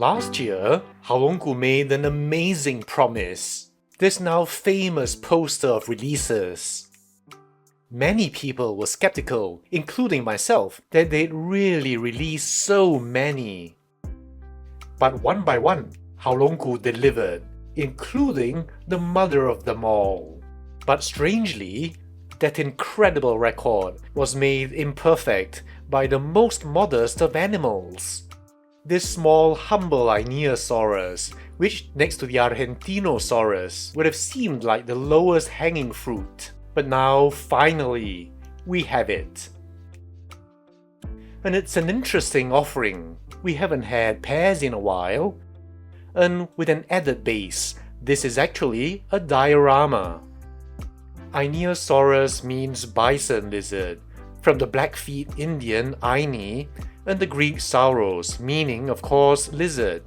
Last year, Haolongood made an amazing promise. This now famous poster of releases. Many people were skeptical, including myself, that they'd really release so many. But one by one, Haolongood delivered, including the mother of them all. But strangely, that incredible record was made imperfect by the most modest of animals. This small, humble Einiosaurus, which next to the Argentinosaurus would have seemed like the lowest hanging fruit. But now, finally, we have it. And it's an interesting offering. We haven't had pairs in a while. And with an added base, this is actually a diorama. Einiosaurus means bison lizard, from the Blackfeet Indian Aini, and the Greek sauros, meaning, of course, lizard.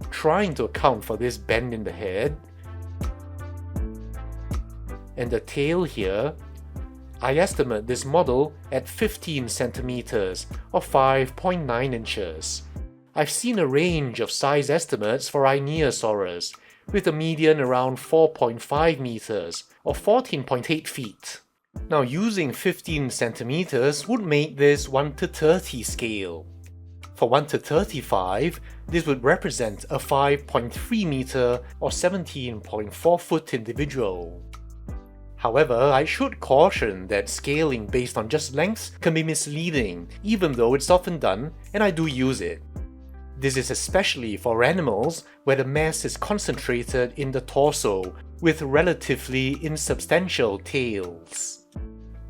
Trying to account for this bend in the head, and the tail here, I estimate this model at 15 centimeters or 5.9 inches. I've seen a range of size estimates for Einiosaurus, with a median around 4.5 meters or 14.8 feet. Now, using 15 centimeters would make this 1:30 scale. For 1:35, this would represent a 5.3 meter or 17.4 foot individual. However, I should caution that scaling based on just lengths can be misleading, even though it's often done, and I do use it. This is especially for animals where the mass is concentrated in the torso, with relatively insubstantial tails.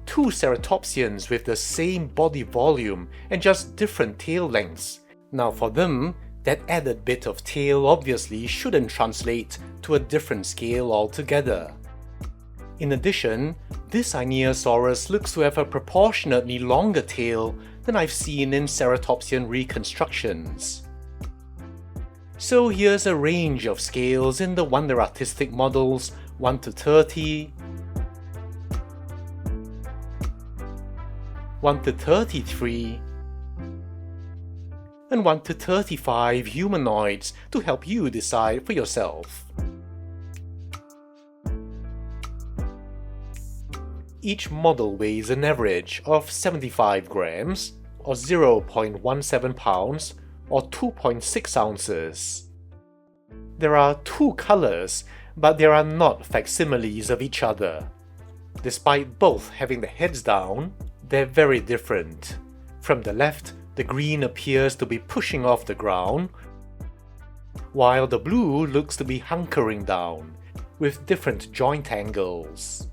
Two Ceratopsians with the same body volume and just different tail lengths. Now for them, that added bit of tail obviously shouldn't translate to a different scale altogether. In addition, this Einiosaurus looks to have a proportionately longer tail than I've seen in Ceratopsian reconstructions. So here's a range of scales in the Wonder Artistic models 1:30, 1:33, and 1:35 humanoids to help you decide for yourself. Each model weighs an average of 75 grams, or 0.17 pounds, or 2.6 ounces. There are two colors, but they are not facsimiles of each other. Despite both having the heads down, they're very different. From the left, the green appears to be pushing off the ground, while the blue looks to be hunkering down, with different joint angles.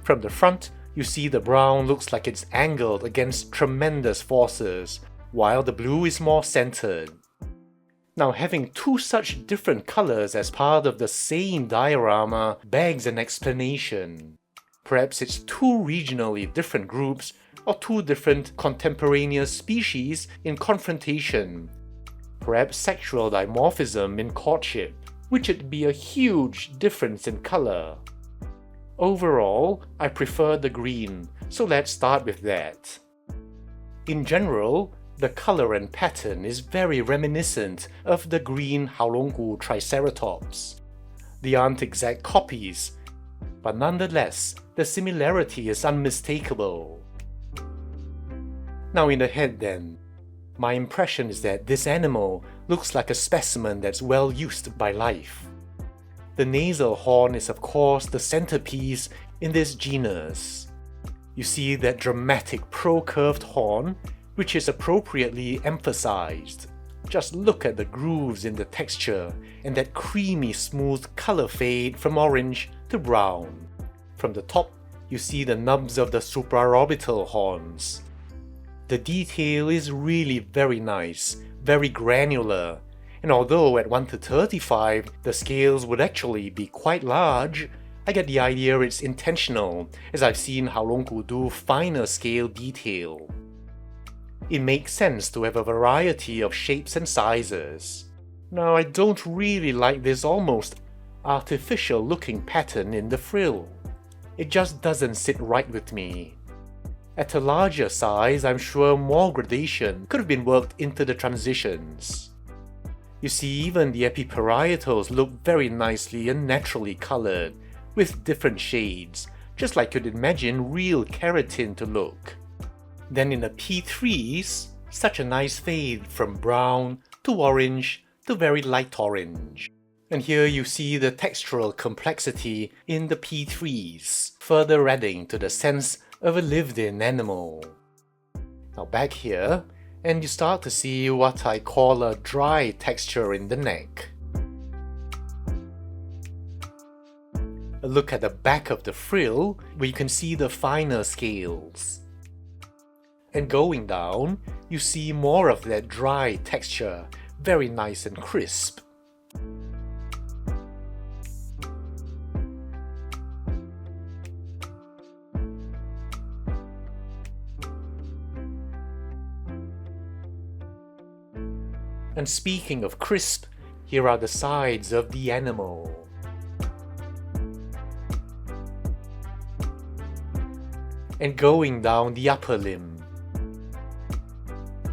From the front, you see the brown looks like it's angled against tremendous forces, while the blue is more centered. Now, having two such different colors as part of the same diorama begs an explanation. Perhaps it's two regionally different groups or two different contemporaneous species in confrontation. Perhaps sexual dimorphism in courtship, which would be a huge difference in color. Overall, I prefer the green, so let's start with that. In general, the color and pattern is very reminiscent of the green Haolongood Triceratops. They aren't exact copies, but nonetheless, the similarity is unmistakable. Now in the head then, my impression is that this animal looks like a specimen that's well used by life. The nasal horn is of course the centerpiece in this genus. You see that dramatic pro-curved horn, which is appropriately emphasized. Just look at the grooves in the texture and that creamy smooth color fade from orange to brown. From the top, you see the nubs of the supraorbital horns. The detail is really very nice, very granular, and although at 1:35 the scales would actually be quite large, I get the idea it's intentional, as I've seen Haolongood do finer scale detail. It makes sense to have a variety of shapes and sizes. Now, I don't really like this almost artificial looking pattern in the frill. It just doesn't sit right with me. At a larger size, I'm sure more gradation could have been worked into the transitions. You see, even the epiparietals look very nicely and naturally colored, with different shades, just like you'd imagine real keratin to look. Then in the P3s, such a nice fade from brown to orange to very light orange. And here you see the textural complexity in the P3s, further adding to the sense of a lived-in animal. Now back here, and you start to see what I call a dry texture in the neck. A look at the back of the frill, where you can see the finer scales. And going down, you see more of that dry texture, very nice and crisp. And speaking of crisp, here are the sides of the animal. And going down the upper limb.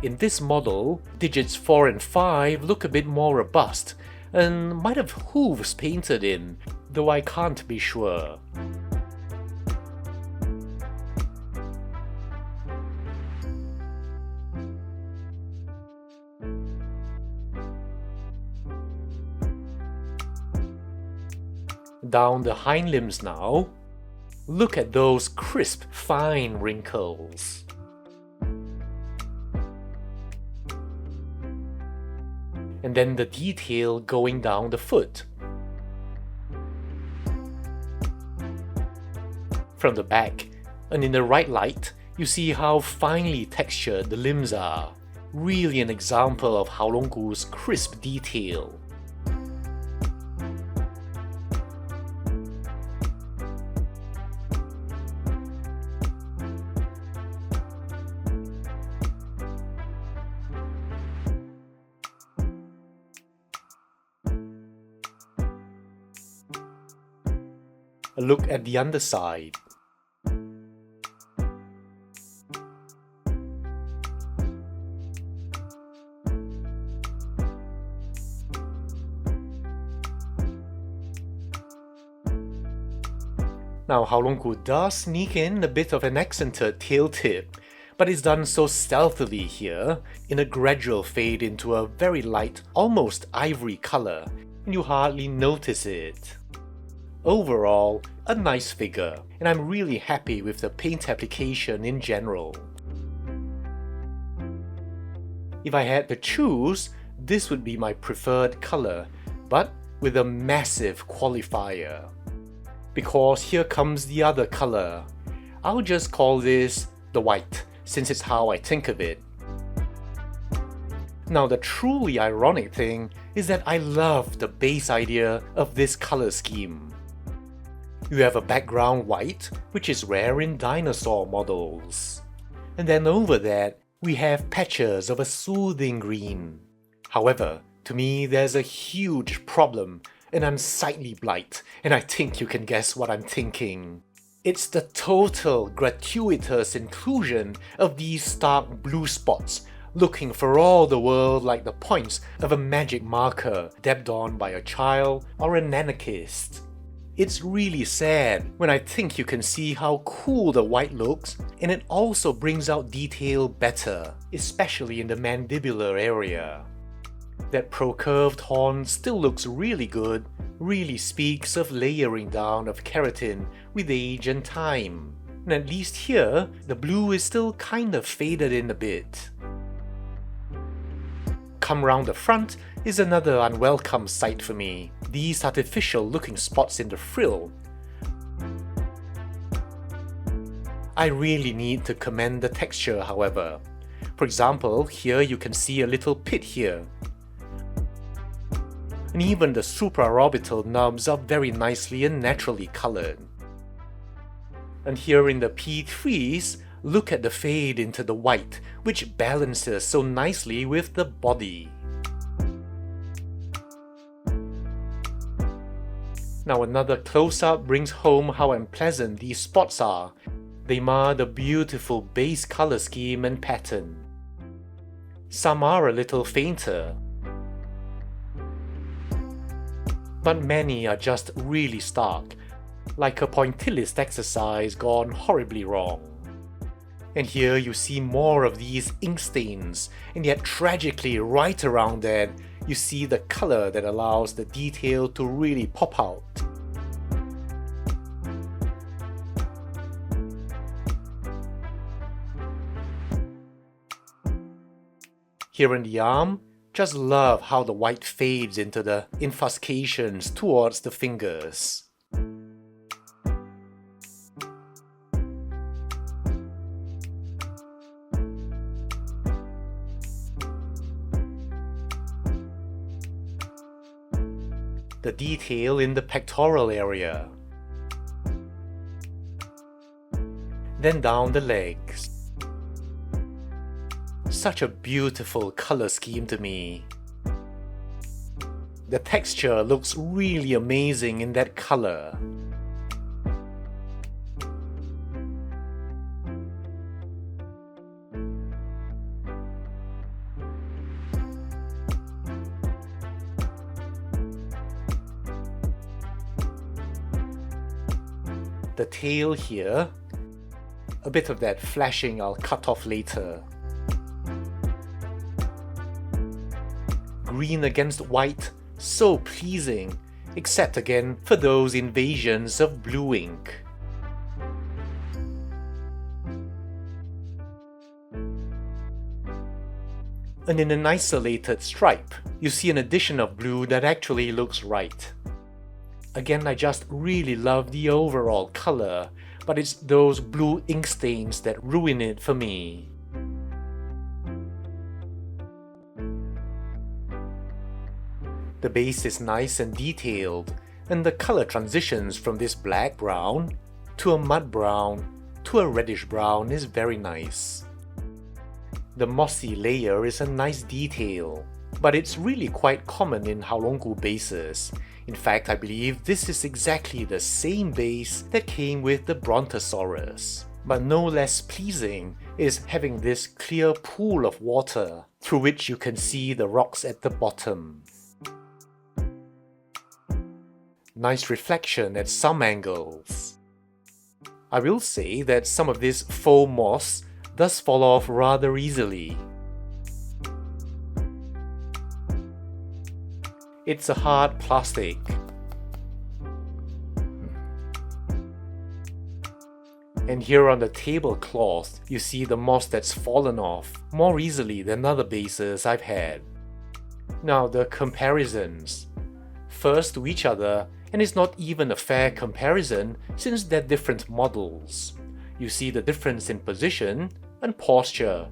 In this model, digits 4 and 5 look a bit more robust, and might have hooves painted in, though I can't be sure. Down the hind limbs now. Look at those crisp, fine wrinkles. And then the detail going down the foot. From the back, and in the right light, you see how finely textured the limbs are. Really an example of Haolongood's crisp detail. A look at the underside. Now Haolongood does sneak in a bit of an accented tail tip, but it's done so stealthily here, in a gradual fade into a very light, almost ivory color, and you hardly notice it. Overall, a nice figure, and I'm really happy with the paint application in general. If I had to choose, this would be my preferred color, but with a massive qualifier. Because here comes the other color. I'll just call this the white, since it's how I think of it. Now the truly ironic thing is that I love the base idea of this color scheme. You have a background white, which is rare in dinosaur models. And then over that, we have patches of a soothing green. However, to me there's a huge problem, and I'm slightly blight, and I think you can guess what I'm thinking. It's the total gratuitous inclusion of these stark blue spots, looking for all the world like the points of a magic marker dabbed on by a child or an anarchist. It's really sad when I think you can see how cool the white looks, and it also brings out detail better, especially in the mandibular area. That pro-curved horn still looks really good, really speaks of layering down of keratin with age and time. And at least here, the blue is still kind of faded in a bit. Come round the front is another unwelcome sight for me, these artificial looking spots in the frill. I really need to commend the texture, however. For example, here you can see a little pit here. And even the supraorbital nubs are very nicely and naturally colored. And here in the P3s, look at the fade into the white, which balances so nicely with the body. Now another close-up brings home how unpleasant these spots are. They mar the beautiful base color scheme and pattern. Some are a little fainter. but many are just really stark, like a pointillist exercise gone horribly wrong. And here you see more of these ink stains, and yet tragically right around that, you see the color that allows the detail to really pop out. Here in the arm, just love how the white fades into the infuscations towards the fingers. The detail in the pectoral area. Then down the legs. Such a beautiful color scheme to me. The texture looks really amazing in that color. The tail here, a bit of that flashing I'll cut off later. Green against white, so pleasing, except again for those invasions of blue ink. And in an isolated stripe, you see an addition of blue that actually looks right. Again, I just really love the overall color, but it's those blue ink stains that ruin it for me. The base is nice and detailed, and the color transitions from this black brown to a mud brown to a reddish brown is very nice. The mossy layer is a nice detail, but it's really quite common in Haolongood bases. In fact, I believe this is exactly the same base that came with the Brontosaurus. But no less pleasing is having this clear pool of water through which you can see the rocks at the bottom. Nice reflection at some angles. I will say that some of this faux moss does fall off rather easily. It's a hard plastic. And here on the tablecloth, you see the moss that's fallen off more easily than other bases I've had. Now the comparisons. First to each other, and it's not even a fair comparison since they're different models. You see the difference in position and posture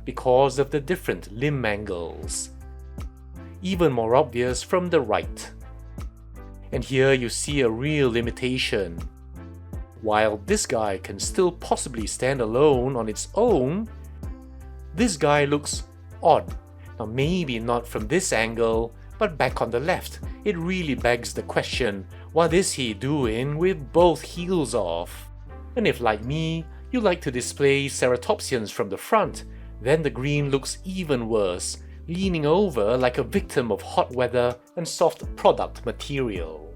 because of the different limb angles. Even more obvious from the right. And here you see a real limitation. While this guy can still possibly stand alone on its own, this guy looks odd. Now maybe not from this angle, but back on the left, it really begs the question, what is he doing with both heels off? And if like me, you like to display Ceratopsians from the front, then the green looks even worse, leaning over like a victim of hot weather and soft product material.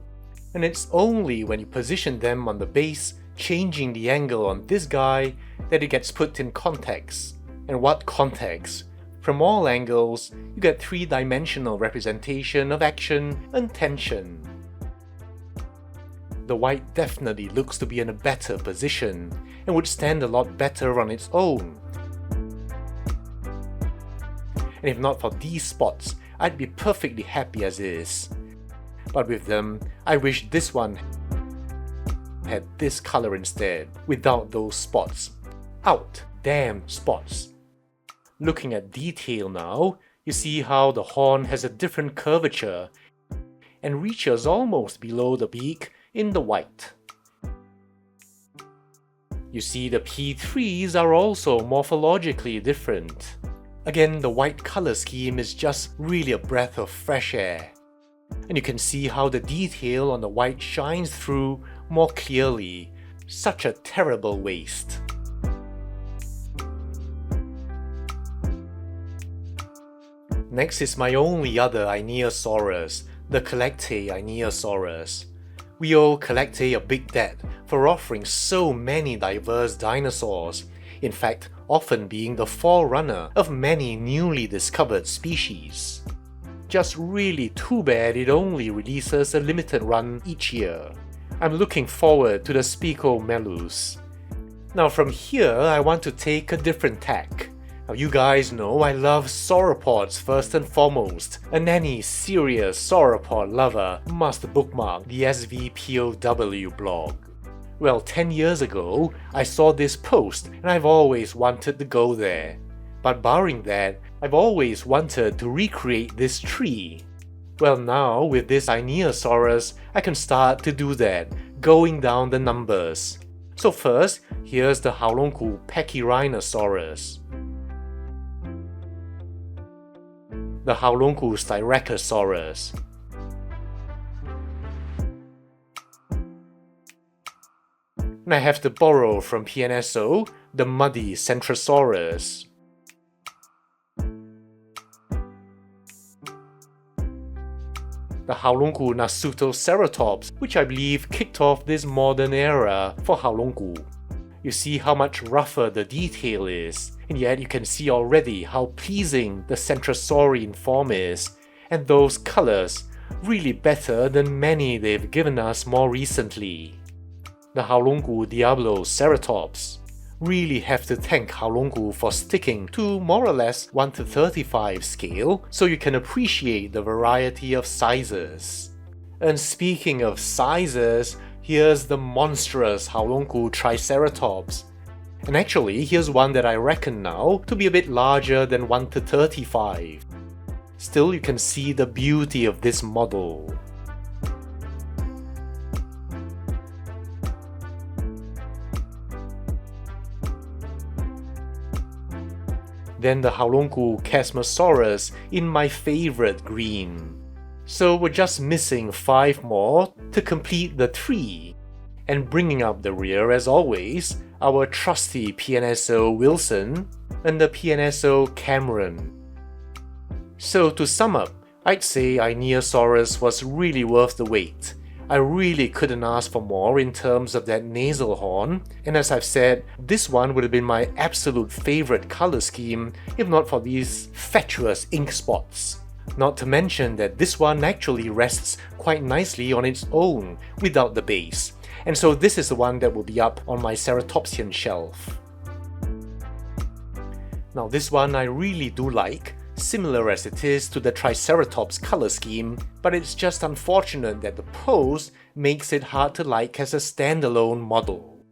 And it's only when you position them on the base, changing the angle on this guy, that it gets put in context. And what context? From all angles, you get three-dimensional representation of action and tension. The white definitely looks to be in a better position, and would stand a lot better on its own. And if not for these spots, I'd be perfectly happy as is. But with them, I wish this one had this color instead, without those spots. Out! Damn spots! Looking at detail now, you see how the horn has a different curvature and reaches almost below the beak in the white. You see the P3s are also morphologically different. Again, the white color scheme is just really a breath of fresh air. And you can see how the detail on the white shines through more clearly. Such a terrible waste. Next is my only other Einiosaurus, the Collectae Einiosaurus. We owe Collectae a big debt for offering so many diverse dinosaurs, in fact, often being the forerunner of many newly discovered species. Just really too bad it only releases a limited run each year. I'm looking forward to the Spicomelus. Now from here, I want to take a different tack. Now you guys know I love sauropods first and foremost, and any serious sauropod lover must bookmark the SVPOW blog. Well, 10 years ago, I saw this post and I've always wanted to go there. But barring that, I've always wanted to recreate this tree. Well, now with this Einiosaurus, I can start to do that, going down the numbers. So first, here's the Haolongood Pachyrhinosaurus, the Haolongood Styracosaurus, and I have to borrow from PNSO, the muddy Centrosaurus, the Haolongood Nasutoceratops, which I believe kicked off this modern era for Haolongood. You see how much rougher the detail is, and yet you can see already how pleasing the Centrosaurian form is, and those colors, really better than many they've given us more recently. The Haolongood Diabloceratops. Really have to thank Haolongood for sticking to more or less 1:35 scale so you can appreciate the variety of sizes. And speaking of sizes, here's the monstrous Haolongood Triceratops. And actually, here's one that I reckon now to be a bit larger than 1:35. Still, you can see the beauty of this model. Then the Haolongood Chasmosaurus in my favorite green. So we're just missing 5 more to complete the tree. And bringing up the rear as always, our trusty PNSO Wilson and the PNSO Cameron. So to sum up, I'd say Einiosaurus was really worth the wait. I really couldn't ask for more in terms of that nasal horn, and as I've said, this one would have been my absolute favorite color scheme if not for these fatuous ink spots. Not to mention that this one actually rests quite nicely on its own without the base, and so this is the one that will be up on my Ceratopsian shelf. Now this one I really do like, similar as it is to the Triceratops color scheme, but it's just unfortunate that the pose makes it hard to like as a standalone model.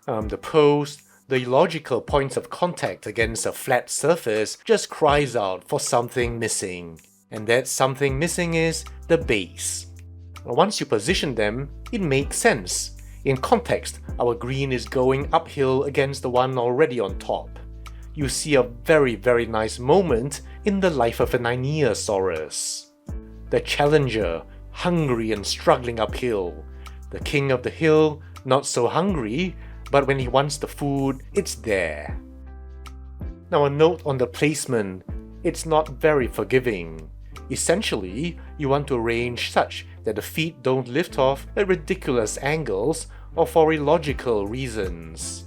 The pose, the illogical points of contact against a flat surface just cries out for something missing. And that something missing is the base. Once you position them, it makes sense. In context, our green is going uphill against the one already on top. You see a very nice moment in the life of an Einiosaurus. The challenger, hungry and struggling uphill. The king of the hill, not so hungry, but when he wants the food, it's there. Now a note on the placement, it's not very forgiving. Essentially, you want to arrange such that the feet don't lift off at ridiculous angles or for illogical reasons.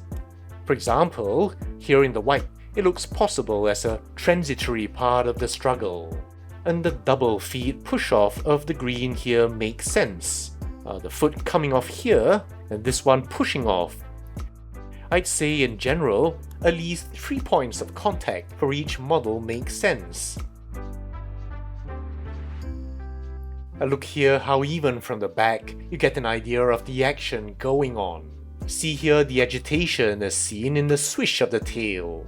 For example, here in the white, it looks possible as a transitory part of the struggle. And the double feet push-off of the green here makes sense. The foot coming off here, and this one pushing off. I'd say in general, at least 3 points of contact for each model makes sense. Look here how even from the back, you get an idea of the action going on. See here the agitation as seen in the swish of the tail.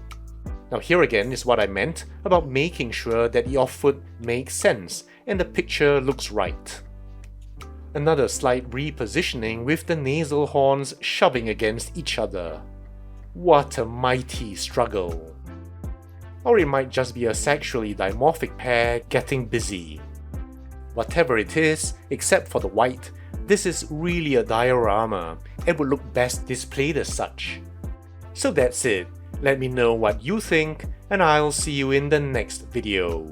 Now here again is what I meant about making sure that the off-foot makes sense and the picture looks right. Another slight repositioning with the nasal horns shoving against each other. What a mighty struggle. Or it might just be a sexually dimorphic pair getting busy. Whatever it is, except for the white, this is really a diorama and would look best displayed as such. So that's it. Let me know what you think, and I'll see you in the next video.